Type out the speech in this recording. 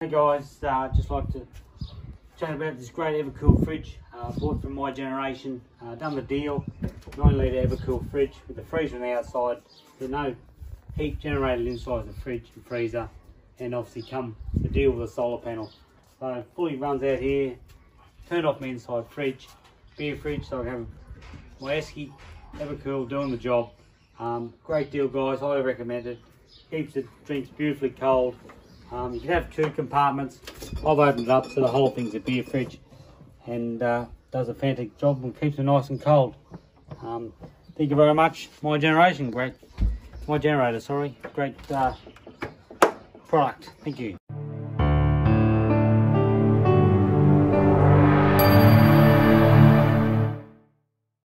Hey guys, just like to chat about this great Evakool fridge. Bought from my generation. Done the deal. 9 litre Evakool fridge with the freezer on the outside. There's no heat generated inside the fridge and freezer, and obviously come the deal with a solar panel. So it fully runs out here. Turned off my inside fridge, beer fridge, so I can have my Esky Evakool doing the job. Great deal, guys. Highly recommend it. Keeps the drinks beautifully cold. You can have 2 compartments. I've opened it up so the whole thing's a beer fridge, and does a fantastic job and keeps it nice and cold. Thank you very much. My generator, sorry. Great product. Thank you.